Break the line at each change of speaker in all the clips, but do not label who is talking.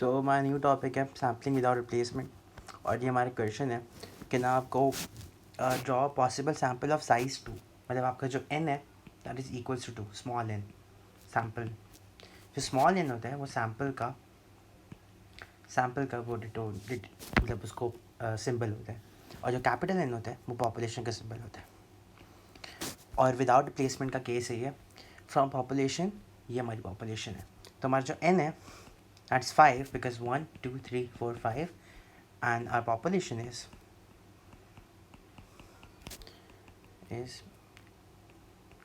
So my new topic है sampling without replacement, और ये हमारा क्वेश्चन है कि ना आपको draw possible sample of size 2, मतलब आपका जो n है that is equals to 2, small n sample. जो स्मॉल n होता है वो सैम्पल का वो मतलब उसको सिंबल होता है, और जो कैपिटल n होता है वो पॉपुलेशन का सिंबल होता है। और विदाउट रिप्लेसमेंट का केस है ये फ्रॉम पॉपुलेशन, ये हमारी पॉपुलेशन है। तो हमारा जो n है that's 5 because 1 2 3 4 5, and our population is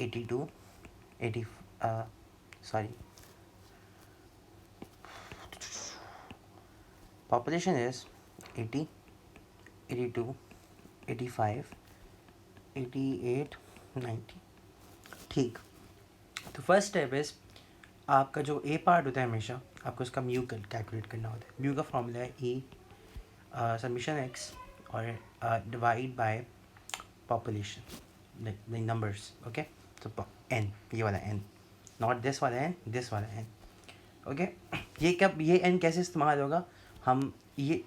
82 80 sorry population is 80 82 85 88 90। ठीक, तो फर्स्ट स्टेप इज़ आपका जो ए पार्ट होता है हमेशा आपको उसका म्यू कैलकुलेट करना होता है। म्यू का फॉर्मूला है ई समीशन एक्स और divide by population numbers. Okay, तो एन, ये वाला एन, नॉट दिस वाला एन, दिस वाला एन। ओके, ये कब ये एन कैसे इस्तेमाल होगा, हम ये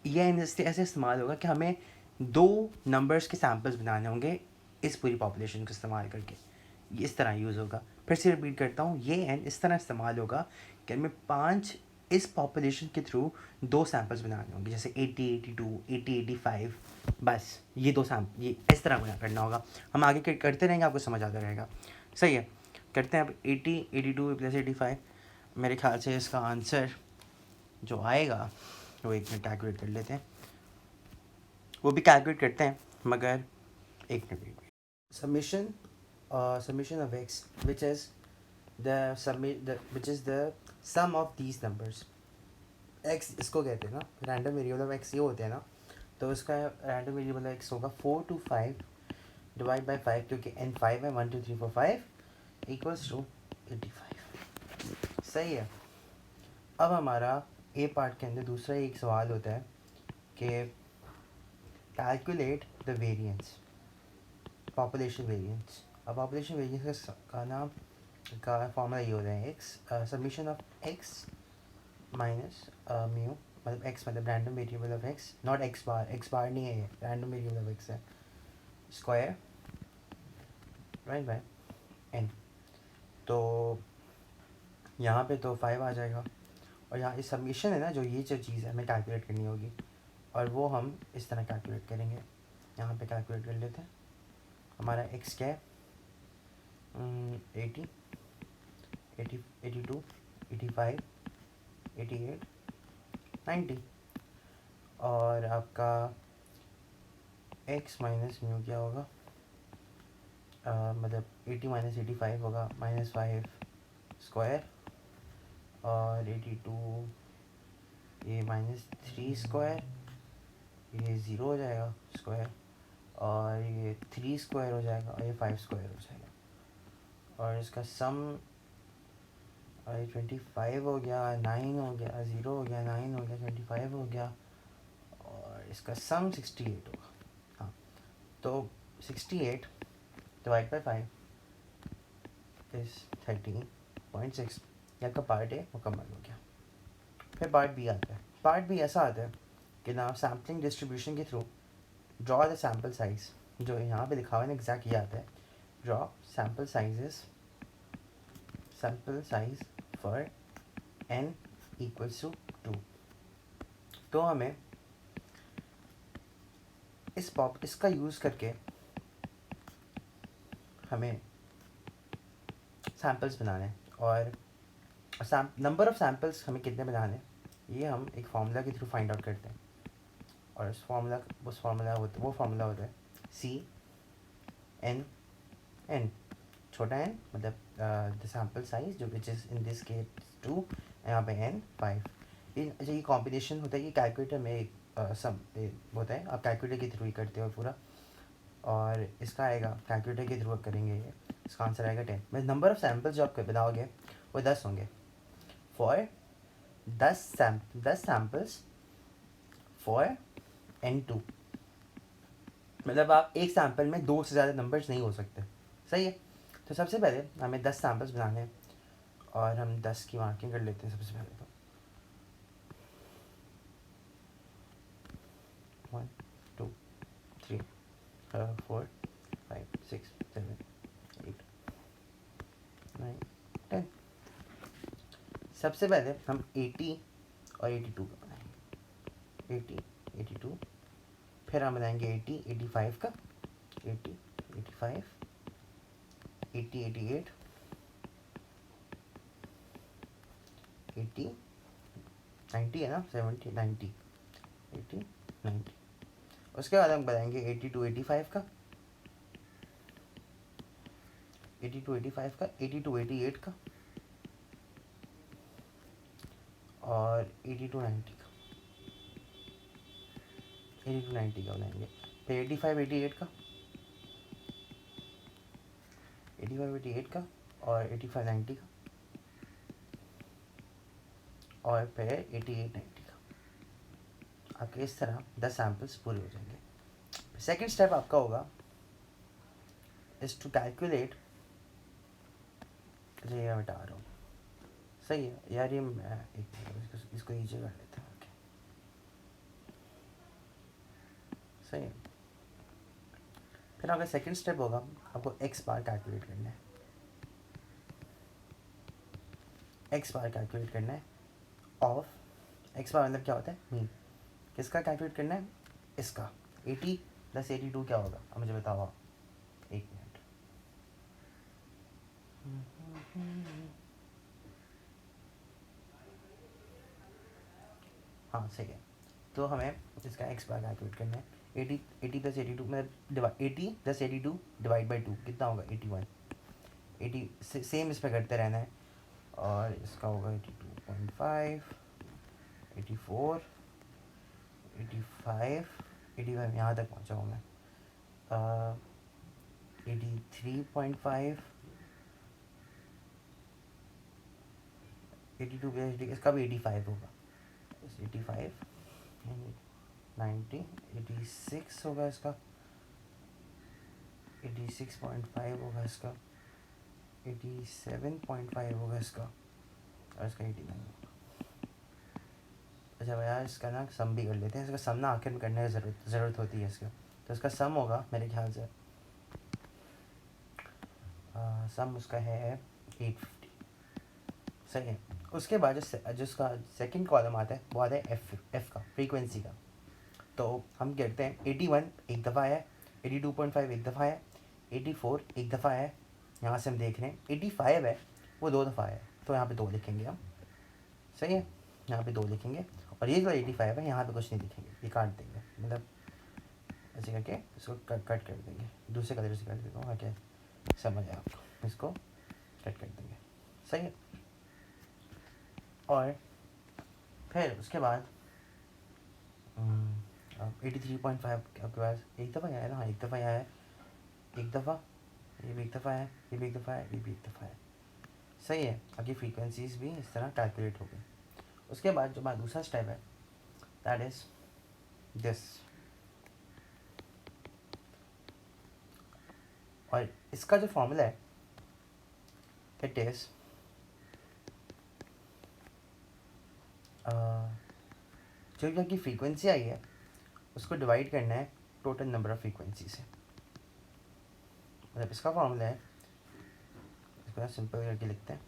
एन ऐसे इस्तेमाल होगा कि हमें 2 नंबर्स के सैम्पल्स बनाने होंगे इस पूरी पॉपुलेशन को इस्तेमाल करके। ये इस तरह यूज़ होगा। फिर से रिपीट करता हूँ, ये एन इस तरह इस्तेमाल होगा कि हमें 5 इस पॉपुलेशन के थ्रू 2 सैम्पल्स बनाने होंगे, जैसे 80 82 80 85, बस ये 2 सैम्पल ये इस तरह बना करना होगा। हम आगे करते रहेंगे, आपको समझ आता रहेगा। सही है, करते हैं अब 80 82 प्लस 85। मेरे ख्याल से इसका आंसर जो आएगा वो एक मिनट कैलकुलेट कर लेते हैं, वो भी कैलकुलेट करते हैं मगर एक minute. summation of x which is the sum of these numbers। x इसको कहते हैं ना रैंडम वेरिएबल ऑफ x, ये होते हैं ना, तो इसका रैंडम वेरिएबल ऑफ x होगा 4 to 5 डिवाइड बाई 5, क्योंकि n 5 है, 1 2 3 4 5 इक्वल्स टू 85। सही है। अब हमारा ए पार्ट के अंदर दूसरा एक सवाल होता है कि calculate the variance, population variance. अब पॉपुलेशन वेरिएंस का नाम का फॉर्मूला ये होता है X summation of X minus mu, मतलब एक्स मतलब random variable of X, not X bar नहीं है, ये रैंडम वेरिएबल ऑफ एक्स है, स्क्वायर राइट बाय एन। तो यहाँ पे तो 5 आ जाएगा, और यहाँ इस समीशन है ना, जो ये जो चीज़ है हमें कैलकुलेट करनी होगी, और वो हम इस तरह कैलकुलेट करेंगे। यहाँ पे कैलकुलेट कर लेते हैं। हमारा एक्स क्या है, 80 82 85 88 90, और आपका x माइनस म्यू क्या होगा, मतलब 80 माइनस 85 होगा -5 स्क्वायर, और 82 ये -3 स्क्वायर, ये 0 हो जाएगा स्क्वायर, और ये 3 स्क्वायर हो जाएगा, और ये 5 स्क्वायर हो जाएगा, और इसका सम 25 हो गया, 9 हो गया, 0 हो गया, 9 हो गया, 25 हो गया, और इसका सम 68 होगा। हाँ, तो 68 डिवाइड बाई 5 इज 13.6। ये आपका पार्ट ए मुकम्मल हो गया। फिर पार्ट बी आता है। पार्ट बी ऐसा आता है कि ना सैम्पलिंग डिस्ट्रीब्यूशन के through draw the sample size, जो यहाँ पे लिखा हुआ है ना एग्जैक्ट ये आता है, draw sample size for n equals to 2। तो हमें इसका यूज़ करके हमें सैम्पल्स बनाने हैं, और नंबर ऑफ़ सैम्पल्स हमें कितने बनाने हैं ये हम एक फार्मूला के थ्रू फाइंड आउट करते हैं, और वो फार्मूला होता है n छोटा n मतलब द सैम्पल साइज जो which is in this case 2, यहाँ पे n 5। ये कॉम्बिनेशन होता है, ये कैलकुलेटर में सम होता है, आप कैलकुलेटर के थ्रू ही करते हो पूरा, और इसका आएगा कैलकुलेटर के थ्रू करेंगे ये, इसका आंसर आएगा 10। मतलब नंबर ऑफ़ सैम्पल्स जो आप बनाओगे वो 10 होंगे, फॉर 10 सैम्पल्स फॉर n2। मतलब आप एक सैम्पल में 2 से ज़्यादा नंबर्स नहीं हो सकते। सही है। तो सबसे पहले हमें 10 सैम्पल्स बनाने हैं, और हम 10 की मार्किंग कर लेते हैं सबसे पहले। तो 4 5 6 7 8 9 10। सबसे पहले हम 80 और 82 का बनाएंगे, 80 82, फिर हम बनाएंगे 80 85 का, 80 85 80 88 80 90 है ना, 70 90 80 90। उसके बाद हम बनाएंगे 82 85 का, 82 85 का, 82 88 का और 82 90 का, 82 90 का बनाएंगे। फिर 85 88 का, 85 88 का और 85 90 का और फिर 88 90 का। आपके इस तरह 10 सैम्पल्स पूरे हो जाएंगे। सेकेंड स्टेप आपका होगा इज टू कैलकुलेट, ये मैं बता रहा हूँ, सही है यार, ये मैं इसको नीचे कर लेता हूँ। ओके सही है। फिर आपका सेकेंड स्टेप होगा, आपको एक्स बार कैलकुलेट करना है, एक्स बार कैलकुलेट करना है ऑफ, एक्स बार मतलब क्या होता है, मीन। किसका कैलकुलेट करना है, इसका। 80 प्लस 82 क्या होगा, अब मुझे बताओ आप, एक मिनट। हाँ सही है। तो हमें इसका एक्स बार कैलकुलेट करना है। 80 प्लस 82 मतलब 80 प्लस 82 डिवाइड बाई 2 कितना होगा, 81। 80 सेम इस पर करते रहना है। और इसका होगा 82.5 84 85 85 यहाँ तक पहुँचा हूँ मैं। 83.5 82 प्लस 80, इसका भी 85 होगा, 85 90 86 होगा इसका, 86.5 होगा इसका, 87.5 होगा इसका और इसका 89 होगा। अच्छा भैया इसका ना सम भी कर लेते हैं, इसका सम ना आखिर में करने की ज़रूरत होती है इसका। तो इसका सम होगा मेरे ख्याल से, सम उसका है 850, सही है। उसके बाद जिसका सेकंड कॉलम आता है वो आता है एफ का, फ्रीक्वेंसी का। तो हम कहते हैं 81 एक दफ़ा है, 82.5 एक दफ़ा है, 84 एक दफ़ा है, यहाँ से हम देख रहे हैं 85 है वो 2 दफ़ा है, तो यहाँ पे 2 लिखेंगे हम, सही है, यहाँ पे 2 लिखेंगे। और ये जो 85 है यहाँ पे कुछ नहीं लिखेंगे, ये काट देंगे, मतलब ऐसे करके इसको कट कर देंगे, दूसरे कलर से कर देता हूँ क्या समझ आए आपको, इसको कट कर देंगे, सही है। और फिर उसके बाद 83.5 आपके पास एक दफ़ा आया है ना, एक दफ़ा आया है, एक दफ़ा, ये भी एक दफ़ा है, ये भी एक दफ़ा है, ये भी एक दफ़ा है, सही है। आपकी फ्रीक्वेंसीज भी इस तरह कैलकुलेट हो गई। उसके बाद जो हमारा दूसरा स्टेप है दैट इज़ दिस, और इसका जो फॉर्मूला है इट इज़ जो भी आपकी फ्रीक्वेंसी आई है उसको डिवाइड करना है टोटल नंबर ऑफ फ्रीक्वेंसी से। मतलब इसका फॉर्मूला है, इसको ना सिंपल करके लिखते हैं,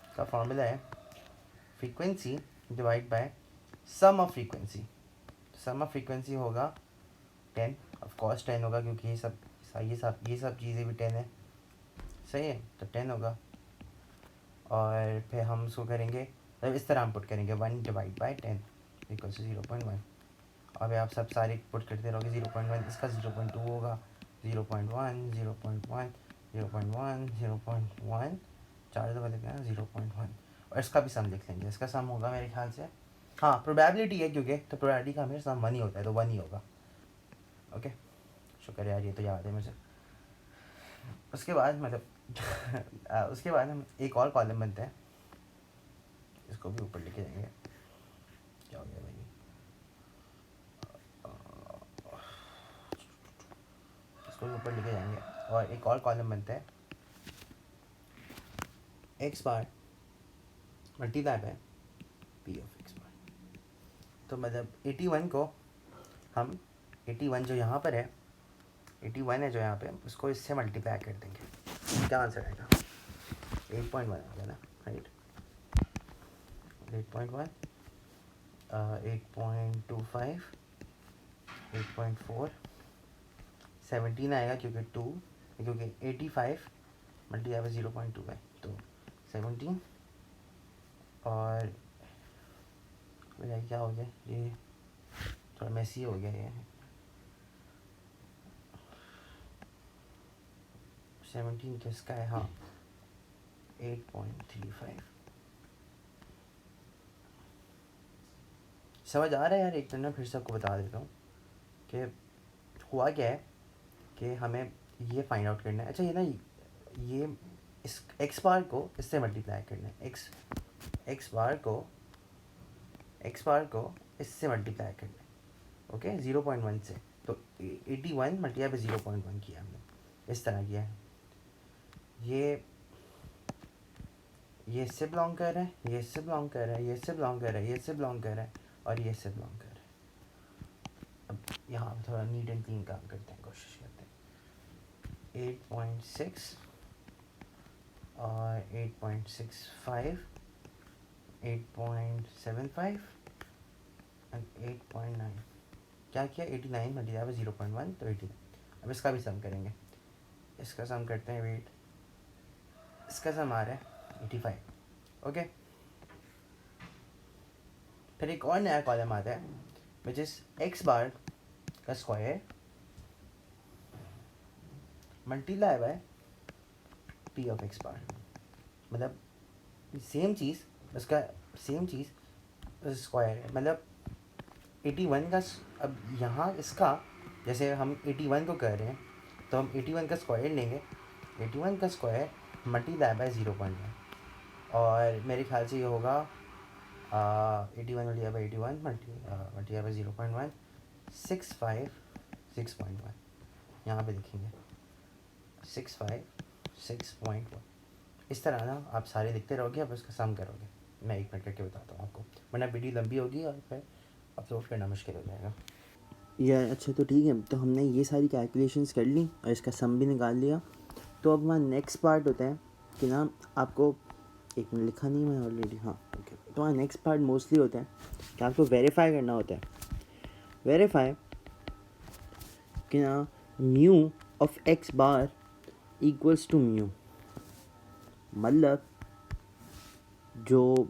इसका फॉर्मूला है frequency divide by sum of frequency. Sum of frequency होगा 10, ऑफ कोर्स 10 होगा क्योंकि ये सब चीज़ें भी 10 है, सही है, तो 10 होगा। और फिर हम उसको करेंगे, तो इस तरह हम पुट करेंगे 1 डिवाइड बाई 10 इक्वल टू 0.1। अब आप सब सारे पुट करते रहोगे, 0.1 इसका 0.2 होगा, 0.1 0.1 0.1 0.1, 4 दफ़ा लिखना है 0.1। और इसका भी सम लिख लेंगे, इसका सम होगा मेरे ख्याल से, हाँ प्रोबेबिलिटी है क्योंकि, तो प्रोबेबिलिटी का हमेशा सम 1 ही होता है, तो 1 ही होगा। ओके शुक्र यार, ये तो याद है मुझे। उसके बाद मतलब उसके बाद हम एक और कॉलम बनते हैं, इसको भी ऊपर लेके जाएंगे, क्या हो गया भाई, इसको भी ऊपर लेके जाएंगे और एक और कॉलम बनता है X bar multiply by P of x bar. तो मतलब 81 को हम 81 जो यहाँ पर है, 81 है जो यहाँ पे, उसको इससे मल्टीप्लाई कर देंगे। क्या आंसर आएगा? 8.1 आ गया ना, राइट? 8.1, 8.25, 8.4, 17 आएगा क्योंकि 85 मल्टीप्लाई बाई 0.2 है, तो 17। और क्या हो गया, ये थोड़ा मैसी हो गया ये। 17 किसका है? हाँ, 8.35। समझ आ रहा है यार? एक मिनट फिर से आपको बता देता हूँ कि हुआ क्या है कि हमें ये फाइंड आउट करना है। अच्छा, ये ना, ये इस एक्स बार को इससे मल्टीप्लाई करना है, एक्स बार को इससे मल्टीप्लाई करना है, ओके, 0.1 से। तो 81 मल्टीप्लाई बाई 0.1 किया हमने, इस तरह किया है। ये इससे बिलोंग कर रहा है, ये इससे बिलोंग कर रहा है, ये इससे बिलोंग कर रहा है, ये इससे बिलोंग कर रहा है, और ये इससे बिलोंग कर रहा है। अब यहाँ पे थोड़ा नीट एंड क्लीन काम करते हैं, कोशिश करते हैं। 8.6 और 8.65, 8.75 एंड 8.9। क्या किया? 89 मल्टीप्लाई बाई 0.1, तो 89। अब इसका भी सम करेंगे, इसका सम करते हैं, वेट, इसका सम आ रहा है 85, ओके। फिर एक और नया कॉलम आता है विच इज एक्स बार का square multiply by P of x bar. मतलब सेम चीज़, उसका सेम चीज़ स्क्वायर है, मतलब 81 का। अब यहाँ इसका, जैसे हम 81 को कर रहे हैं, तो हम 81 का स्क्वायर लेंगे, 81 का स्क्वायर मल्टीप्लाई बाय 0.1, और मेरे ख्याल से ये होगा 81 मल्टीप्लाई बाई 81 मल्टीप्लाई बाई 0.1, 65, 6.1। यहाँ पे देखेंगे 65, 6.1। इस तरह ना आप सारे लिखते रहोगे, अब उसका सम करोगे। मैं एक मिनट करके बताता हूँ आपको, वरना वीडियो लंबी होगी और फिर अपलोड करना मुश्किल हो जाएगा यार। अच्छा, तो ठीक है, तो हमने ये सारी कैलकुलेशंस कर ली और इसका सम भी निकाल लिया। तो अब वहाँ नेक्स्ट पार्ट होता है कि ना, आपको एक मिनट लिखा नहीं मैं ऑलरेडी, हाँ ओके। तो वहाँ नेक्स्ट पार्ट मोस्टली होता है कि आपको वेरीफाई करना होता है, वेरीफाई कि ना mu of x bar equals to mu. मतलब जो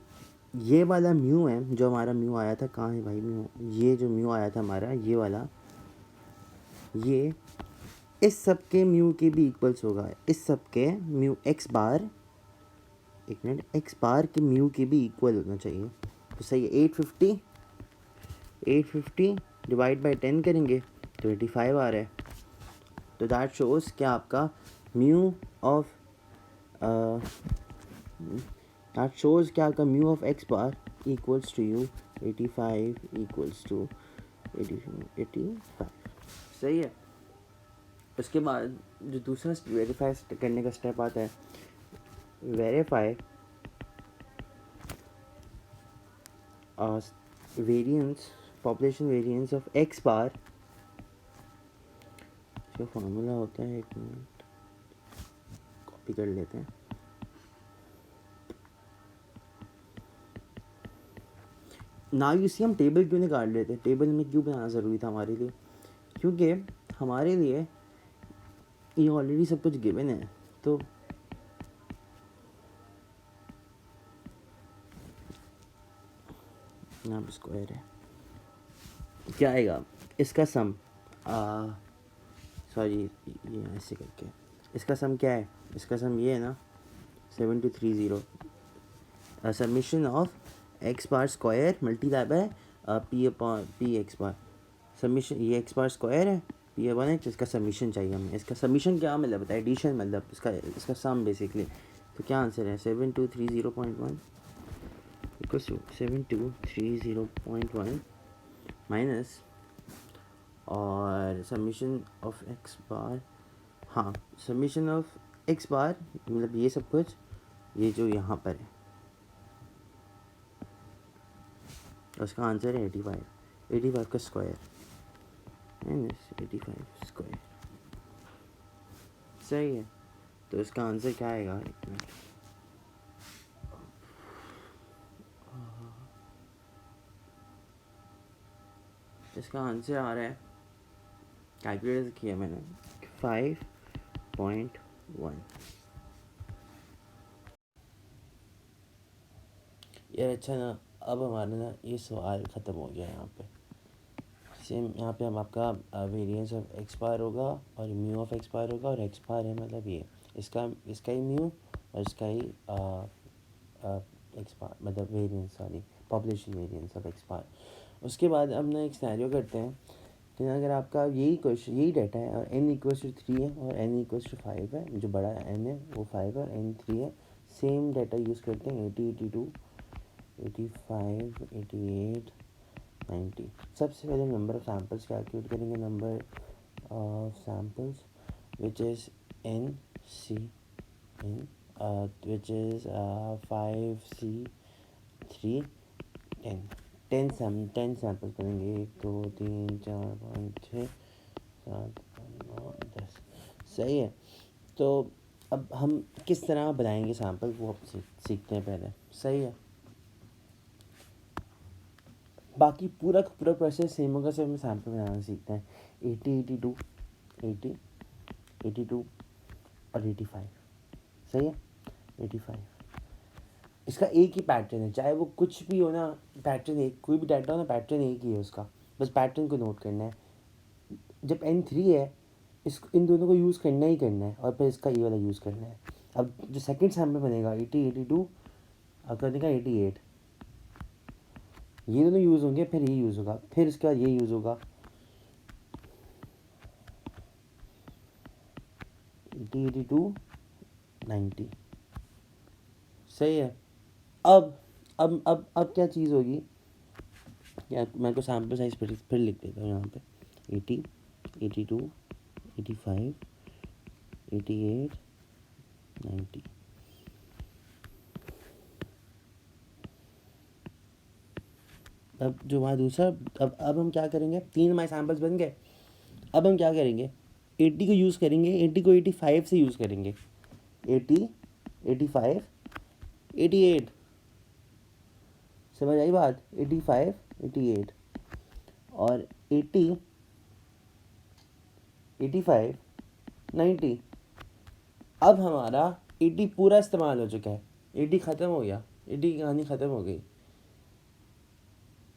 ये वाला म्यू है, जो हमारा म्यू आया था, कहाँ है भाई म्यू? ये जो म्यू आया था हमारा, ये वाला, ये इस सब के म्यू के भी इक्वल्स होगा, इस सब के म्यू एक्स बार, एक मिनट, एक्स बार के म्यू के भी इक्वल होना चाहिए। तो सही है, 850 डिवाइड बाई 10 करेंगे तो 85 आ रहा है। तो दैट शोज़ क्या आपका म्यू ऑफ दैट शोज़ क्या आपका mu of x bar equals to u 85 equals to 85। सही है। उसके बाद जो दूसरा वेरीफाई करने का स्टेप आता है, verify variance, population variance of x bar. जो फार्मूला होता है, एक मिनट कॉपी कर लेते हैं। ना इसी हम टेबल क्यों निकाल लेते? टेबल में क्यों बनाना ज़रूरी था हमारे लिए? क्योंकि हमारे लिए ये ऑलरेडी सब कुछ गिवन है। तो नाम स्क्वायर है, क्या आएगा इसका सम? सॉरी, ये ऐसे करके इसका सम क्या है? इसका सम ये है ना, 7230 summation of x bar square multiply by P upon P x bar. Summation, ये एक्स बार स्क्वायर है, पी अपॉन एक्स, इसका समीशन चाहिए हमें। इसका समीशन क्या मतलब बताए? एडिशन, मतलब इसका सम बेसिकली। तो क्या आंसर है? 7230.1 इक्वल्स टू 7230.1 माइनस, और समीशन ऑफ एक्स बार, हाँ समीशन ऑफ एक्स बार मतलब ये सब कुछ, ये जो यहाँ पर है, उसका आंसर है 85। 85 का स्क्वायर, 85 स्क्वायर। सही है, तो इसका आंसर क्या आएगा? एक मिनट, इसका आंसर आ रहा है, कैलकुलेटर किया मैंने, 5.1। यार अच्छा ना, अब हमारा ना ये सवाल ख़त्म हो गया। यहाँ पे सेम, यहाँ पे हम आपका वेरिएंस ऑफ एक्स बार होगा और म्यू ऑफ एक्स बार होगा, और एक्स बार है मतलब ये इसका ही म्यू और इसका ही एक्स बार, मतलब variance, sorry, population variance of x bar. उसके बाद हम ना एक सिनेरियो करते हैं कि अगर आपका यही क्वेश्चन, यही डाटा है और n इक्वल्स टू 3 है और n इक्वल्स टू 5 है, जो बड़ा n है वो 5 है और n 3 है, सेम डाटा यूज़ करते हैं 80, 82, 85, 88, 90। सबसे पहले नंबर ऑफ सैम्पल्स कैलकुलेट करेंगे, number of samples which is n c n which is 5 c 3 10 samples करेंगे, 1 2 3 4 5 6 7 8 9 10। सही है, तो अब हम किस तरह बनाएंगे सैम्पल वो अब सीखते हैं पहले। सही है, बाकी पूरा प्रोसेस सेम होगा, सिर्फ हम सैम्पल बनाना सीखते हैं। 80, 82, 80, 82 और 85। सही है, 85। इसका एक ही पैटर्न है, चाहे वो कुछ भी हो ना, पैटर्न एक, कोई भी डाटा हो ना, पैटर्न एक ही है उसका, बस पैटर्न को नोट करना है। जब n3 है, इन दोनों को यूज़ करना ही करना है, और फिर इसका ये वाला यूज़ करना है। अब जो सेकंड सैम्पल बनेगा 80, 82 और करने का 88, ये दोनों यूज़ होंगे, फिर ये यूज़ होगा, फिर इसके बाद ये यूज़ होगा 80, 82, 90। सही है, अब क्या चीज़ होगी, या मैं को सैम्पल साइज फिर लिख देता हूँ यहाँ पे, 80, 82, 85, 88, 90। अब जो हमारा दूसरा, अब हम क्या करेंगे, 3 हमारे सैम्पल्स बन गए। अब हम क्या करेंगे, 80 को यूज़ करेंगे, 80 को 85 से यूज़ करेंगे, 80, 85, 88। समझ आई बात, 85, 88 और 80, 85, 90। अब हमारा 80 पूरा इस्तेमाल हो चुका है, 80 ख़त्म हो गया, 80 की कहानी ख़त्म हो गई।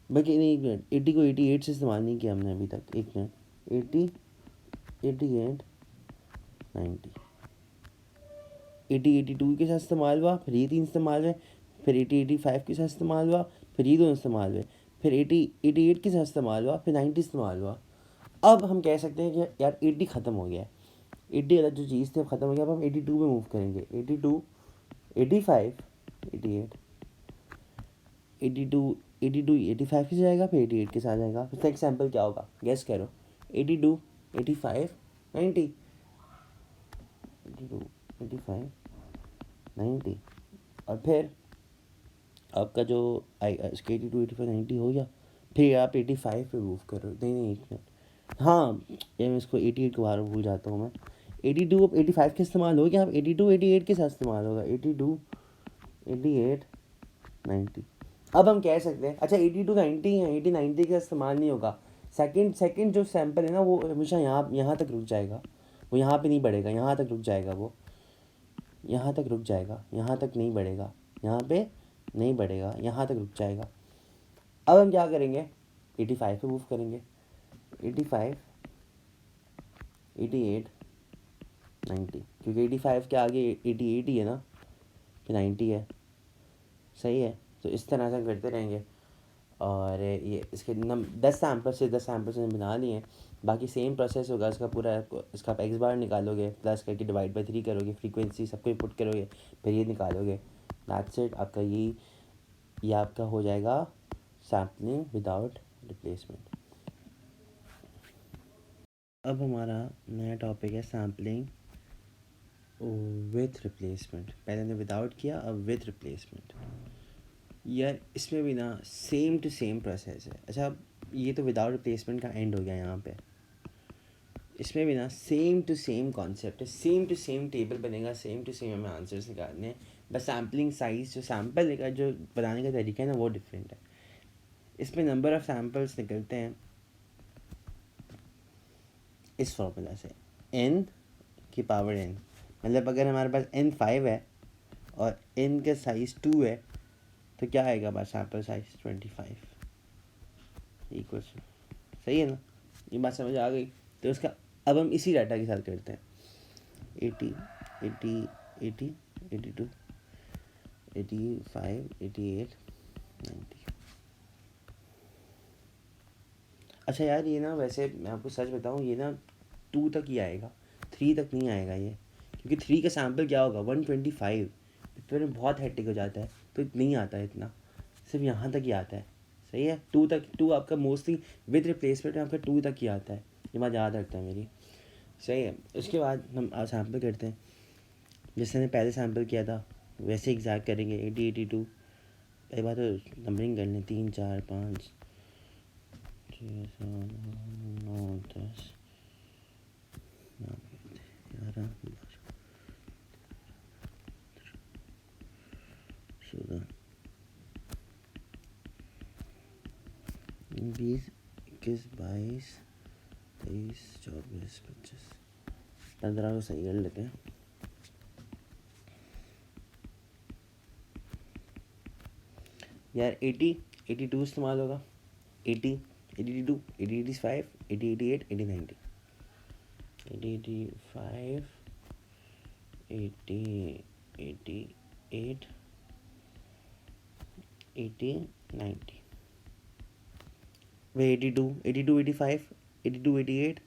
बाकी नहीं, एक मिनट, 80 को 88 से इस्तेमाल नहीं किया हमने अभी तक, एक मिनट, 80, 88, 90, 80, 82 के साथ इस्तेमाल हुआ, फिर ये 3 इस्तेमाल हुए, फिर 80, 85 के साथ इस्तेमाल हुआ, फिर ये 2 इस्तेमाल हुए, फिर 80, 88 के साथ इस्तेमाल हुआ, फिर 90 इस्तेमाल हुआ। अब हम कह सकते हैं कि यार 80 ख़त्म हो गया है, 80 वाला जो चीज़ थी अब ख़त्म हो गया। अब हम 82 में मूव करेंगे, 82, 85, 88, 82, 82 85 के साथ जाएगा, फिर 88 के साथ जाएगा। फिर नेक्स्ट सैम्पल क्या होगा, गेस करो, 82, 85, 90, 82, 85, 90, और फिर आपका जो इसके 82, 85, 90 हो गया, फिर आप 85 पे मूव करो। नहीं, एक मिनट, हाँ ये मैं इसको 88 को बार भूल जाता हूँ मैं। 82 अब 85 के इस्तेमाल हो गया, अब 82, 88 के साथ इस्तेमाल होगा, 82, 88, 90। अब हम कह सकते हैं, अच्छा 82, 90 है, 80, 90 का इस्तेमाल नहीं होगा। सेकंड जो सैम्पल है ना, वो हमेशा यहाँ तक रुक जाएगा, वो यहाँ पे नहीं बढ़ेगा, यहाँ तक रुक जाएगा, वो यहाँ तक रुक जाएगा, यहाँ तक नहीं बढ़ेगा, यहाँ पे नहीं बढ़ेगा, यहाँ तक रुक जाएगा। अब हम क्या करेंगे, 85 पे मूव करेंगे, 85, 88, 90, क्योंकि 85 के आगे 88 ही है ना, फिर 90 है। सही है, तो इस तरह से हम करते रहेंगे, और ये इसके 10 सैम्पल से बना लिए हैं। बाकी सेम प्रोसेस होगा इसका पूरा, इसका आप एक्स बार निकालोगे, प्लस करके डिवाइड बाई 3 करोगे, फ्रीक्वेंसी सब कुछ पुट करोगे, फिर ये निकालोगे, दैट्स इट। आपका ये आपका हो जाएगा सैम्पलिंग विदाउट रिप्लेसमेंट। अब हमारा नया टॉपिक है सैम्पलिंग विथ रिप्लेसमेंट। पहले हमने विदाउट किया, अब विथ रिप्लेसमेंट। यार इसमें भी ना सेम टू सेम प्रोसेस है। अच्छा, ये तो विदाउट रिप्लेसमेंट का एंड हो गया यहाँ पे। इसमें भी ना सेम टू सेम कॉन्सेप्ट है, सेम टू सेम टेबल बनेगा, सेम टू सेम हमें आंसर्स निकालने हैं, बस सैम्पलिंग साइज जो सैम्पल का जो बनाने का तरीका है ना वो डिफरेंट है। इसमें नंबर ऑफ़ सैम्पल्स निकलते हैं इस फॉर्मूला से, n की पावर n, मतलब अगर हमारे पास n 5 है और n का साइज़ 2 है तो क्या आएगा हमारा सैम्पल साइज 25 इक्वल। सही है ना, ये बात समझ आ गई। तो उसका अब हम इसी डाटा के साथ करते हैं 80 80 80 82 85 88 90। अच्छा यार, ये ना वैसे मैं आपको सच बताऊँ, ये ना 2 तक ही आएगा, 3 तक नहीं आएगा ये, क्योंकि 3 का सैम्पल क्या होगा 125, पेपर में बहुत हेक्टिक हो जाता है तो नहीं आता है इतना, सिर्फ यहाँ तक ही आता है। सही है, 2 तक, 2 आपका मोस्टली विद रिप्लेसमेंट में आपका 2 तक ही आता है, ये बात याद रखता है मेरी। सही है, उसके बाद हम सैम्पल करते हैं, जैसे हमने पहले सैम्पल किया था वैसे एग्जैक्ट करेंगे 80 82। पहली बात तो नंबरिंग कर लें 3 4 5 6 7 9 10 11 16 20 21 22 23 24 25 15 को सही कर लेते हैं। यार 80 82 इस्तेमाल होगा, 80 82 80 85 80 88 80 90 80 85 80 88 80 90 वे 82 82 85 82 88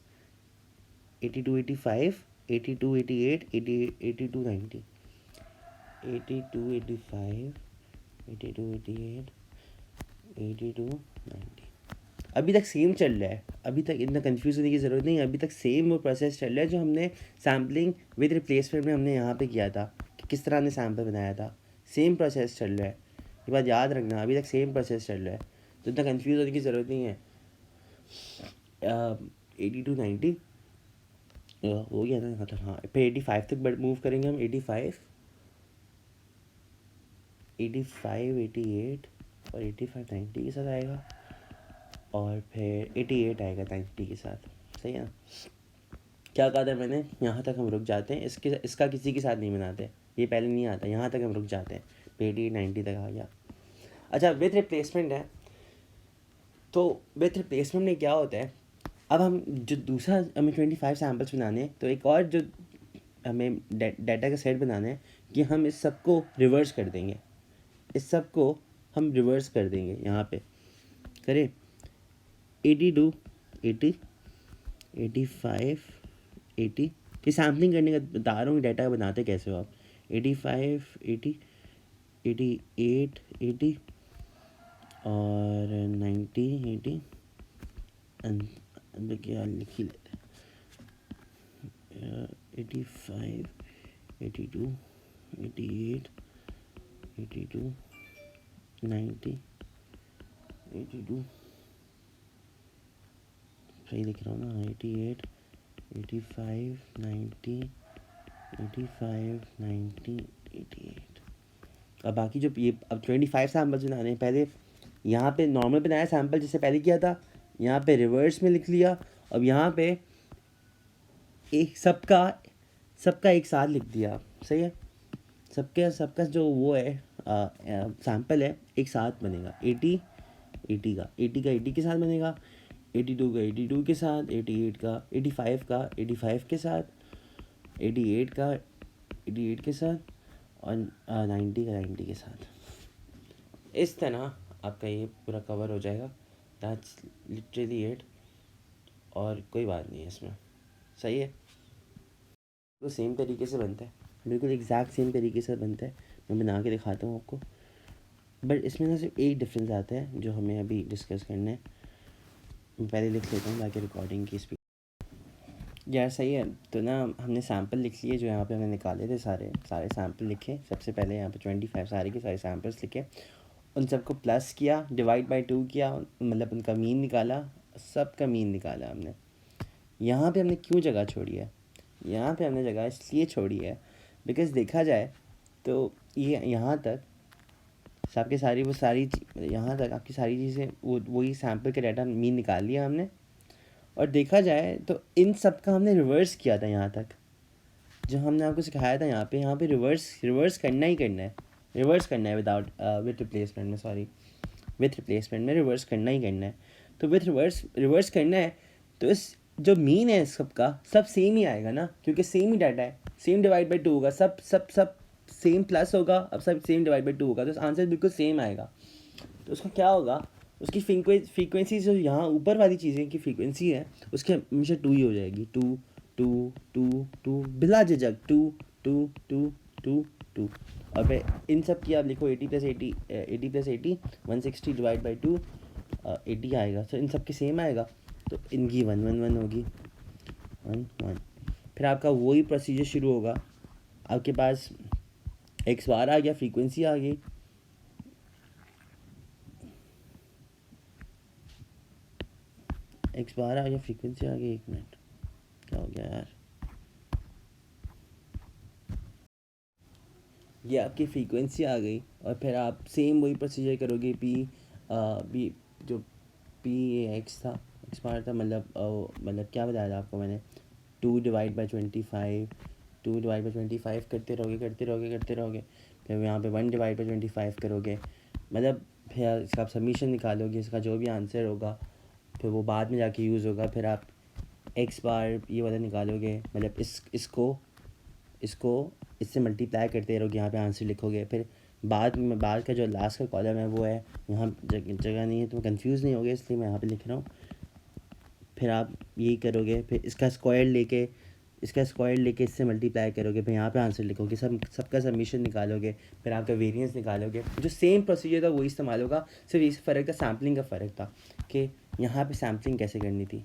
82 85 82 88 80 82 90 82 85 82 88 82 90। अभी तक सेम चल रहा है, अभी तक इतना कंफ्यूज होने की ज़रूरत नहीं है, अभी तक सेम वो प्रोसेस चल रहा है जो हमने सैम्पलिंग विद रिप्लेसमेंट में हमने यहाँ पे किया था कि किस तरह हमने सैम्पल बनाया था। सेम प्रोसेस चल रहा है, ये बात याद रखना, अभी तक सेम प्रोसेस चल रहा है तो इतना कंफ्यूज होने की ज़रूरत नहीं है। 82 90 हो गया ना यहाँ तक, हाँ फिर 85 तक मूव करेंगे हम। 85 85 88 और 85 90 के साथ आएगा, और फिर 88 आएगा 90 के साथ। सही है ना, क्या कहा था मैंने, यहाँ तक हम रुक जाते हैं, इसका किसी के साथ नहीं बनाते, ये पहले नहीं आता, यहाँ तक हम रुक जाते हैं, 88 90 तक आ गया। अच्छा, विथ रिप्लेसमेंट है, तो विथ रिप्लेसमेंट में क्या होता है, अब हम जो दूसरा हमें 25 सैम्पल्स बनाने हैं, तो एक और जो हमें डाटा का सेट बनाना है कि हम इस सब को रिवर्स कर देंगे, इस सब को हम रिवर्स कर देंगे। यहाँ पे करें 82 80 85 80, ये सैम्पलिंग करने का बता रहा हूँ, डाटा बनाते कैसे हो आप। 85 80 88 80 और 90 80 क्या लिख ही लेते हैं, 85 82 88 82 90 82, सही लिख रहा हूँ ना, 88 85 90 85 90 88। अब बाकी जो ये अब 25 सैम्पल्स बनाने हैं, पहले यहाँ पे नॉर्मल बनाया सैम्पल जैसे पहले किया था, यहाँ पे रिवर्स में लिख लिया, अब यहाँ पे एक सबका एक साथ लिख दिया। सही है, सबका जो वो है सैम्पल है एक साथ बनेगा। 80 का 80 के साथ बनेगा, 82 का 82 के साथ, 88 का 85 का 85 के साथ, 88 का 88 के साथ, और 90 का 90 के साथ। इस तरह आपका ये पूरा कवर हो जाएगा। दैट्स लिटरली इट, और कोई बात नहीं है इसमें। सही है, तो सेम तरीके से बनता है, बिल्कुल एग्जैक्ट सेम तरीके से बनता है। मैं बना के दिखाता हूँ आपको, बट इसमें ना सिर्फ एक डिफरेंस आता है जो हमें अभी डिस्कस करना है। मैं पहले लिख लेता हूँ ताकि रिकॉर्डिंग की स्पीड। यार सही है, तो ना हमने सैम्पल लिख लिए जो यहाँ पे हमने निकाले थे, सारे सैम्पल लिखे। सबसे पहले यहाँ पे 25 सारे के सारे सैम्पल्स लिखे, उन सबको प्लस किया, डिवाइड बाय 2 किया, मतलब उनका मीन निकाला, सबका मीन निकाला हमने। यहाँ पे हमने क्यों जगह छोड़ी है? यहाँ पे हमने जगह इसलिए छोड़ी है बिकॉज़ देखा जाए तो ये यहाँ तक सबके सारी वो सारी यहाँ तक आपकी सारी चीज़ें वो वही सैम्पल का डाटा मीन निकाल लिया हमने, और देखा जाए तो इन सब का हमने रिवर्स किया था यहाँ तक। जो हमने आपको सिखाया था यहाँ पे रिवर्स करना ही करना है, रिवर्स करना है विदाउट विथ रिप्लेसमेंट में, सॉरी विथ रिप्लेसमेंट में रिवर्स करना ही करना है। तो विथ रिवर्स करना है तो इस जो मीन है सबका सब सेम ही आएगा ना, क्योंकि सेम ही डाटा है, सेम डिवाइड बाई 2 होगा, सब सब सब सेम प्लस होगा, अब सब सेम डिवाइड बाई 2 होगा, तो आंसर बिल्कुल सेम आएगा। तो उसका क्या होगा, उसकी फ्रीक्वेंसी जो यहाँ ऊपर वाली चीज़ें की फ्रीक्वेंसी है उसकी हमेशा 2 ही हो जाएगी, 2 2 2 2 बिला झिझक 2 2 2 2 2। और फिर इन सब की आप लिखो 80 + 80 80 + 80 160 डिवाइड बाई 2 80 आएगा। तो इन सब के सेम आएगा, तो इनकी 1 1 1 होगी, 1 1। फिर आपका वही प्रोसीजर शुरू होगा, आपके पास एक्स बार आ गया, फ्रीक्वेंसी आ गई, एक्स बार आ गया, फ्रीक्वेंसी आ गई। 1 मिनट, क्या हो गया यार, ये आपकी फ्रीक्वेंसी आ गई, और फिर आप सेम वही प्रोसीजर करोगे। बी जो पी एक्स था, एक्स बार था, मतलब क्या बताया था आपको मैंने, 2 डिवाइड बाई 25, 2 डिवाइड बाई 25 करते रहोगे, फिर यहाँ पे 1 डिवाइड बाई 25 करोगे, मतलब फिर इसका आप सबमिशन निकालोगे, इसका जो भी आंसर होगा फिर वो बाद में जाके यूज़ होगा। फिर आप एक्स बार ये वाला निकालोगे, मतलब इसको इससे मल्टीप्लाई करते रहोगे, यहाँ पे आंसर लिखोगे। फिर बाद का जो लास्ट का कॉलम है वो है, यहाँ जगह नहीं है तो कंफ्यूज नहीं होगे, इसलिए मैं यहाँ पे लिख रहा हूँ। फिर आप यही करोगे, फिर इसका स्क्वायर लेके इससे मल्टीप्लाई करोगे, फिर यहाँ पे आंसर लिखोगे, सबका सबमिशन निकालोगे, फिर आपका वेरिएंस निकालोगे। जो सेम प्रोसीजर था वही इस्तेमाल होगा, सिर्फ इस फ़र्क था, सैम्पलिंग का फ़र्क था कि यहाँ पे सैम्पलिंग कैसे करनी थी,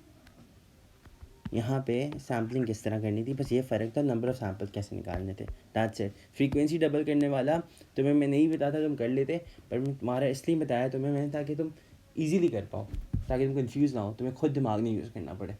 यहाँ पे सैम्पलिंग किस तरह करनी थी, बस ये फ़र्क था, नंबर ऑफ़ सैम्पल कैसे निकालने थे, दैट्स इट। फ्रीक्वेंसी डबल करने वाला तुम्हें मैं नहीं बताता, तुम कर लेते, पर मैं तुम्हारा इसलिए बताया तुम्हें मैंने ताकि तुम ईजीली कर पाओ, ताकि तुम कंफ्यूज ना हो, तुम्हें खुद दिमाग नहीं यूज़ करना पड़े।